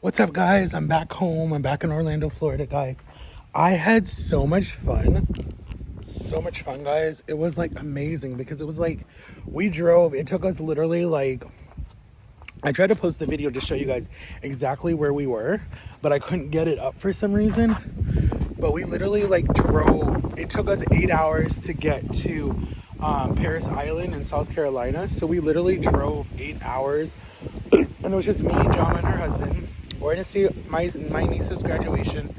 What's up, guys? I'm back home. I'm back in Orlando, Florida, guys. I had so much fun. So much fun, guys. It was like amazing because it was like we drove. It took us literally like I tried to post the video to show you guys exactly where we were, but I couldn't get it up for some reason. But we literally like drove. It took us 8 hours to get to Paris Island in South Carolina. So we literally drove 8 hours, and it was just me, Jama, and her husband. We're gonna see my niece's graduation,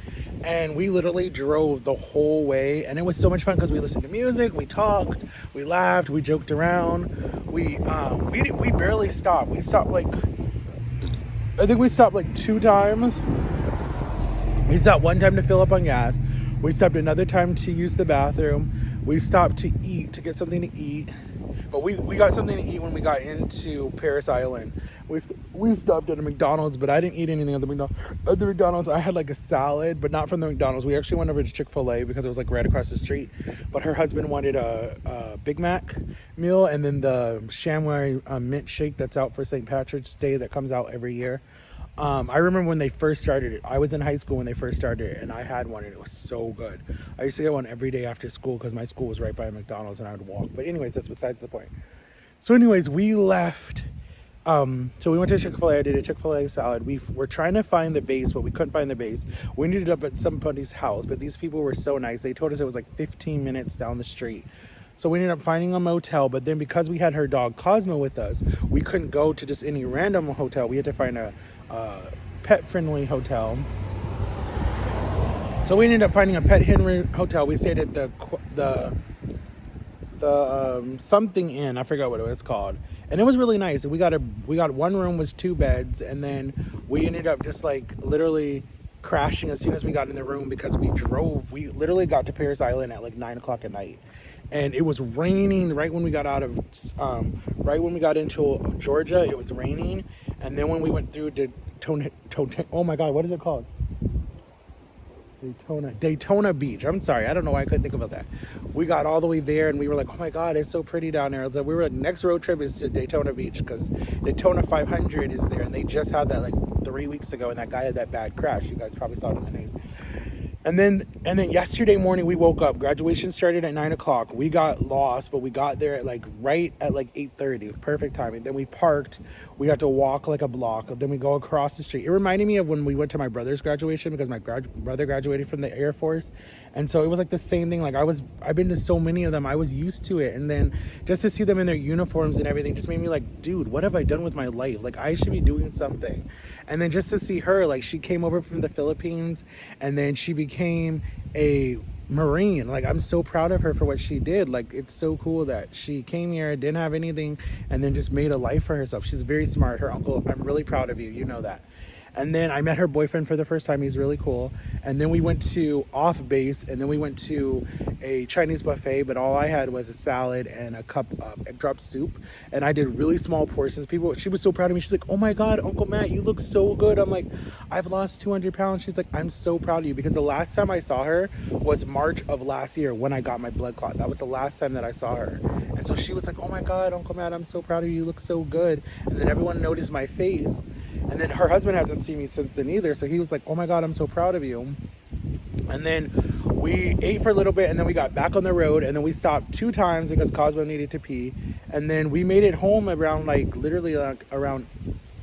and we literally drove the whole way, and it was so much fun because we listened to music, we talked, we laughed, we joked around. We barely stopped. We stopped like I think we stopped like 2 times. We stopped one time to fill up on gas. We stopped another time to use the bathroom. We stopped to eat, to get something to eat. But we got something to eat when we got into Paris Island. We stopped at a McDonald's, but I didn't eat anything at the McDonald's. I had like a salad, but not from the McDonald's. We actually went over to Chick-fil-A because it was like right across the street. But her husband wanted a Big Mac meal, and then the Shamwari mint shake that's out for St. Patrick's Day that comes out every year. I remember when they first started it. I was in high school when they first started it, and I had one, and it was so good. I used to get one every day after school because my school was right by a McDonald's, and I would walk. But anyways, that's besides the point. So anyways, we left. So we went to Chick-fil-A. I did a Chick-fil-A salad. We were trying to find the base, but we couldn't find the base. We ended up at somebody's house, but these people were so nice. They told us it was like 15 minutes down the street. So we ended up finding a motel, but then because we had her dog Cosmo with us, we couldn't go to just any random hotel. We had to find a pet-friendly hotel. So we ended up finding a pet-friendly hotel. We stayed at the something inn. I forgot what it was called, and it was really nice. We got one room with 2 beds, and then we ended up just like literally crashing as soon as we got in the room because we drove. We literally got to Paris Island at like 9 o'clock at night. And it was raining right when we got out of, right when we got into Georgia, it was raining. And then when we went through oh my God, what is it called? Daytona Beach. I'm sorry, I don't know why I couldn't think about that. We got all the way there and we were like, oh my God, it's so pretty down there. We were like, next road trip is to Daytona Beach because Daytona 500 is there. And they just had that like 3 weeks ago, and that guy had that bad crash. You guys probably saw it in the news. And then yesterday morning we woke up. Graduation started at 9 o'clock. We got lost, but we got there at like right at like 8:30. Perfect timing. Then we parked. We had to walk like a block. Then we go across the street. It reminded me of when we went to my brother's graduation because my brother graduated from the Air Force. And so it was like the same thing. Like I've been to so many of them. I was used to it. And then just to see them in their uniforms and everything just made me like, dude, what have I done with my life? Like I should be doing something. And then just to see her, like she came over from the Philippines and then she became a Marine. Like I'm so proud of her for what she did. Like it's so cool that she came here, didn't have anything, and then just made a life for herself. She's very smart. Her uncle, I'm really proud of you. You know that. And then I met her boyfriend for the first time. He's really cool. And then we went to off base, and then we went to a Chinese buffet, but all I had was a salad and a cup of egg drop soup. And I did really small portions. She was so proud of me. She's like, oh my God, Uncle Matt, you look so good. I'm like, I've lost 200 pounds. She's like, I'm so proud of you, because the last time I saw her was March of last year when I got my blood clot. That was the last time that I saw her. And so she was like, oh my God, Uncle Matt, I'm so proud of you. You look so good. And then everyone noticed my face. And then her husband hasn't seen me since then either. So he was like, oh my God, I'm so proud of you. And then we ate for a little bit, and then we got back on the road, and then we stopped 2 times because Cosmo needed to pee. And then we made it home around like literally like around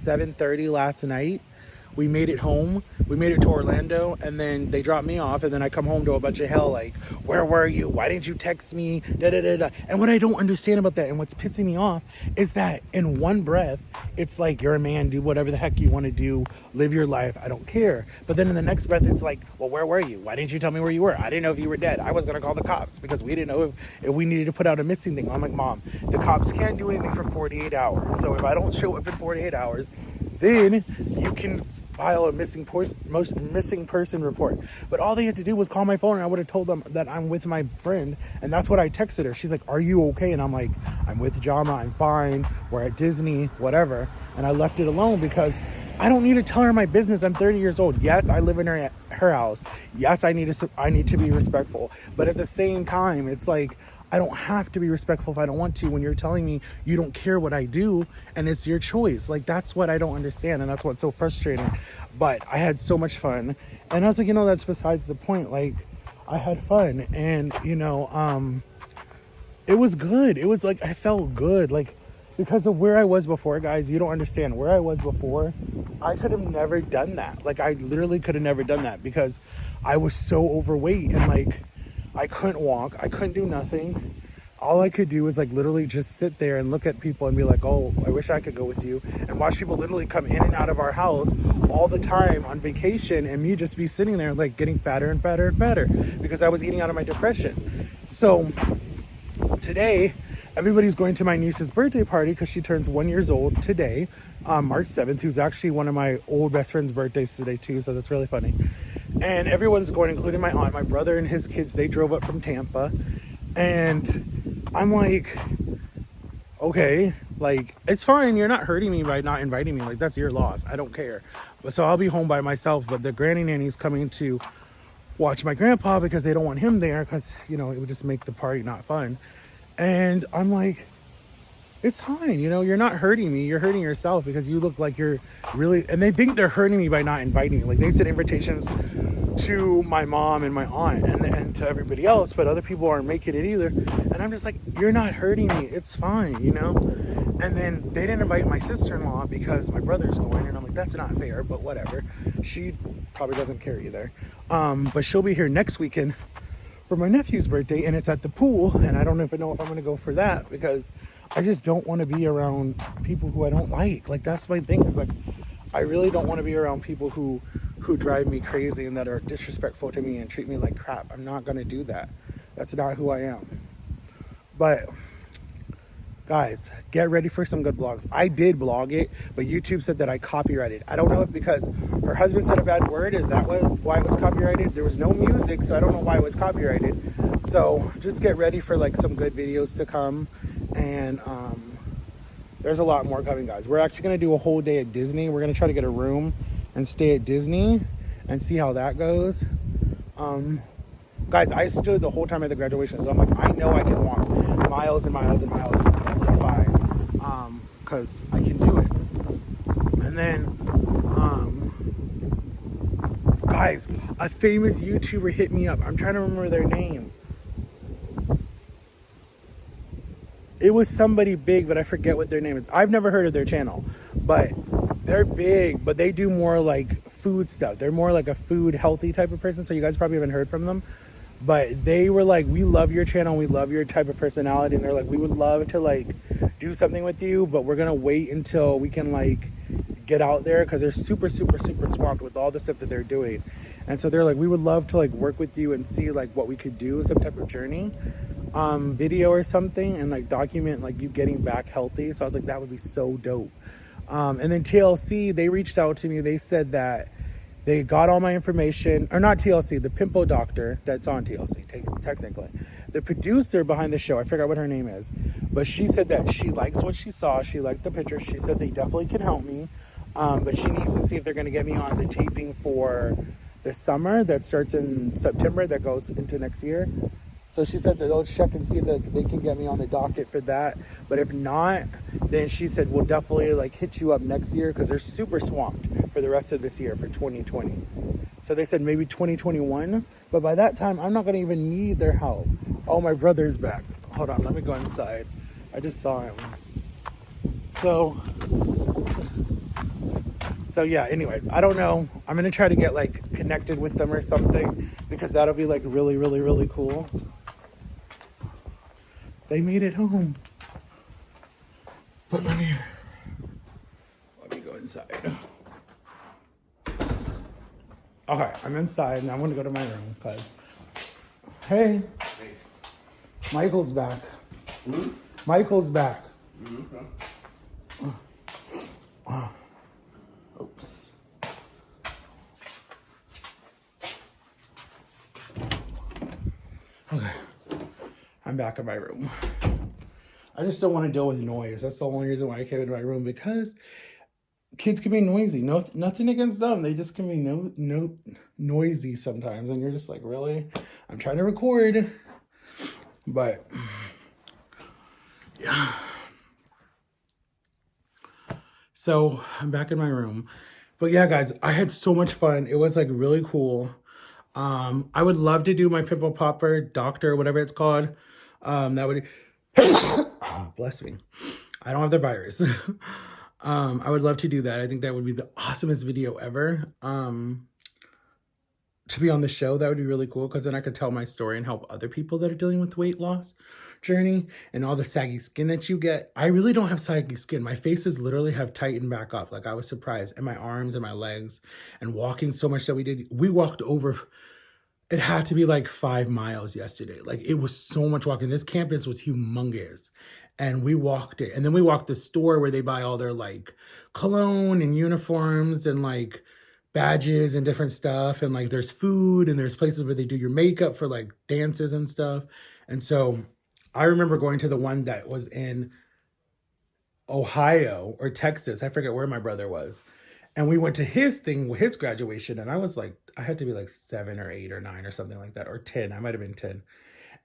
7:30 last night. We made it home. We made it to Orlando, and then they dropped me off, and then I come home to a bunch of hell like, where were you? Why didn't you text me? Da, da, da, da. And what I don't understand about that, and what's pissing me off, is that in one breath, it's like, you're a man, do whatever the heck you want to do, live your life, I don't care. But then in the next breath, it's like, well, where were you? Why didn't you tell me where you were? I didn't know if you were dead. I was going to call the cops because we didn't know if we needed to put out a missing thing. I'm like, Mom, the cops can't do anything for 48 hours. So if I don't show up in 48 hours, then you can file a missing person report. But all they had to do was call my phone, and I would have told them that I'm with my friend. And that's what I texted her. She's like, are you okay? And I'm like, I'm with Jama, I'm fine, we're at Disney, whatever. And I left it alone because I don't need to tell her my business. I'm 30 years old. Yes, I live in her house. Yes, I need to be respectful. But at the same time, it's like, I don't have to be respectful if I don't want to when you're telling me you don't care what I do and it's your choice. Like, that's what I don't understand, and that's what's so frustrating. but I had so much fun. And I was like, that's besides the point. Like, I had fun, and it was good. It was like, I felt good, like, because of where I was before, guys. You don't understand. Where I was before, I could have never done that. Like, I literally could have never done that because I was so overweight, and like, I couldn't walk. I couldn't do nothing. All I could do was like literally just sit there and look at people and be like, oh, I wish I could go with you, and watch people literally come in and out of our house all the time on vacation, and me just be sitting there like getting fatter and fatter and fatter because I was eating out of my depression. So today, everybody's going to my niece's birthday party because she turns 1 year old today, March 7th, who's actually one of my old best friend's birthdays today too, so that's really funny. And everyone's going, including my aunt, my brother and his kids. They drove up from Tampa, and I'm like, okay, like, it's fine. You're not hurting me by not inviting me. Like, that's your loss. I don't care. But so I'll be home by myself, but the granny nanny's coming to watch my grandpa because they don't want him there because, it would just make the party not fun. And I'm like, it's fine. You're not hurting me. You're hurting yourself because you look like you're really, and they think they're hurting me by not inviting me. Like, they sent invitations to my mom and my aunt and to everybody else, but other people aren't making it either. And I'm just like, you're not hurting me. It's fine, And then they didn't invite my sister-in-law because my brother's going, and I'm like, that's not fair, but whatever. She probably doesn't care either. But she'll be here next weekend for my nephew's birthday, and it's at the pool, and I don't even know if I'm going to go for that because I just don't want to be around people who I don't like. Like, that's my thing. It's like, I really don't want to be around people who drive me crazy and that are disrespectful to me and treat me like crap. I'm not going to do that. That's not who I am. But guys, get ready for some good blogs. I did blog it, but YouTube said that I copyrighted. I don't know if because her husband said a bad word, is that why it was copyrighted? There was no music, so I don't know why it was copyrighted. So just get ready for like some good videos to come. And there's a lot more coming, guys. We're actually going to do a whole day at Disney. We're going to try to get a room and stay at Disney and see how that goes. Guys, I stood the whole time at the graduation, so I'm like, I know I can walk miles and miles and miles and totally fine, because I can do it. And then, guys, a famous YouTuber hit me up. I'm trying to remember their name. It was somebody big, but I forget what their name is. I've never heard of their channel, but they're big, but they do more like food stuff. They're more like a food healthy type of person, so you guys probably haven't heard from them. But they were like, we love your channel, we love your type of personality, and they're like, we would love to like do something with you, but we're gonna wait until we can like get out there because they're super swamped with all the stuff that they're doing. And so they're like, we would love to like work with you and see like what we could do, some type of journey video or something, and like document like you getting back healthy. So I was like, that would be so dope. And then TLC, they reached out to me. They said that they got all my information, or not TLC, the Pimpo Doctor that's on TLC, technically. The producer behind the show, I forgot what her name is, but she said that she likes what she saw. She liked the picture. She said they definitely can help me, but she needs to see if they're going to get me on the taping for the summer that starts in September that goes into next year. So she said that they'll check and see if they can get me on the docket for that. But if not, then she said we'll definitely like hit you up next year because they're super swamped for the rest of this year for 2020. So they said maybe 2021. But by that time, I'm not going to even need their help. Oh, my brother's back. Hold on, let me go inside. I just saw him. So yeah, anyways, I don't know. I'm going to try to get like connected with them or something because that'll be like really cool. They made it home. But let me go inside. Okay, I'm inside and I'm going to go to my room because, hey, Michael's back. Mm-hmm. Michael's back. Mm-hmm. Oops. Okay. I'm back in my room. I just don't want to deal with noise. That's the only reason why I came into my room, because kids can be noisy. No, nothing against them. They just can be noisy sometimes. And you're just like, really? I'm trying to record. But yeah. So I'm back in my room. But yeah, guys, I had so much fun. It was like really cool. I would love to do my pimple popper doctor, whatever it's called. That would, oh, bless me. I don't have the virus. I would love to do that. I think that would be the awesomest video ever. To be on the show, that would be really cool because then I could tell my story and help other people that are dealing with weight loss journey and all the saggy skin that you get. I really don't have saggy skin. My faces literally have tightened back up. Like I was surprised. And my arms and my legs and walking so much that we walked over, it had to be like 5 miles yesterday. Like it was so much walking. This campus was humongous. And we walked it. And then we walked the store where they buy all their like cologne and uniforms and like badges and different stuff. And like there's food and there's places where they do your makeup for like dances and stuff. And so I remember going to the one that was in Ohio or Texas. I forget where my brother was. And we went to his thing, his graduation. And I was like, I had to be like 7 or 8 or 9 or something like that, or 10. I might have been 10.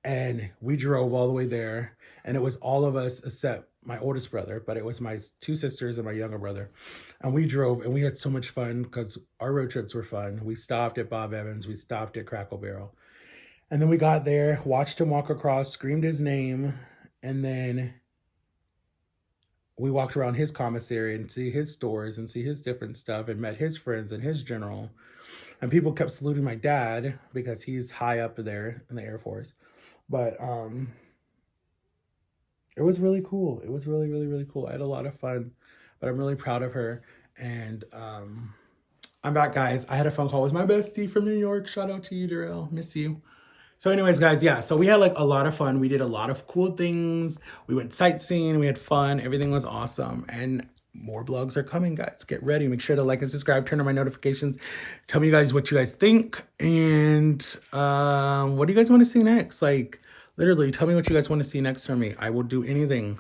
And we drove all the way there. And it was all of us except my oldest brother, but it was my 2 sisters and my younger brother. And we drove and we had so much fun because our road trips were fun. We stopped at Bob Evans. We stopped at Crackle Barrel. And then we got there, watched him walk across, screamed his name. And then we walked around his commissary and see his stores and see his different stuff and met his friends and his general. And people kept saluting my dad because he's high up there in the Air Force. But it was really cool. It was really, really, really cool. I had a lot of fun, but I'm really proud of her. And I'm back, guys. I had a phone call with my bestie from New York. Shout out to you, Darrell. Miss you. So anyways, guys, yeah, so we had like a lot of fun. We did a lot of cool things. We went sightseeing. We had fun. Everything was awesome. And more vlogs are coming, guys. Get ready. Make sure to like and subscribe. Turn on my notifications. Tell me, guys, what you guys think. And what do you guys want to see next? Like, literally, tell me what you guys want to see next from me. I will do anything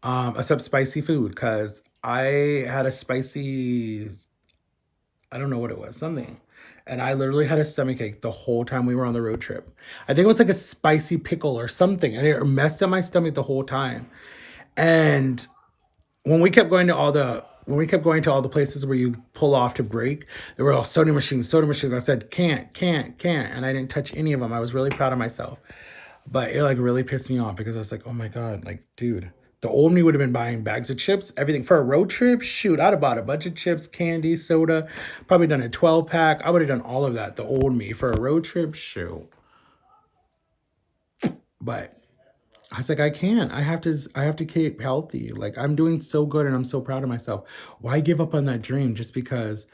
except spicy food because I had a spicy, I don't know what it was, something. And I literally had a stomachache the whole time we were on the road trip. I think it was like a spicy pickle or something. And it messed up my stomach the whole time. And when we kept going to all the places where you pull off to break, there were all soda machines. I said, can't. And I didn't touch any of them. I was really proud of myself. But it like really pissed me off because I was like, oh my God, like, dude, the old me would have been buying bags of chips, everything for a road trip. Shoot, I'd have bought a bunch of chips, candy, soda, probably done a 12-pack. I would have done all of that, the old me, for a road trip. Shoot. But I was like, I can't. I have to keep healthy. Like I'm doing so good and I'm so proud of myself. Why give up on that dream just because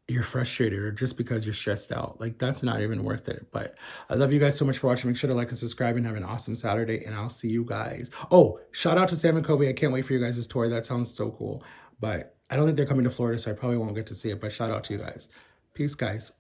you're frustrated or just because you're stressed out? Like that's not even worth it. But I love you guys so much for watching. Make sure to like and subscribe and have an awesome Saturday. And I'll see you guys. Oh, shout out to Sam and Kobe. I can't wait for you guys' tour. That sounds so cool. But I don't think they're coming to Florida, so I probably won't get to see it. But shout out to you guys. Peace, guys.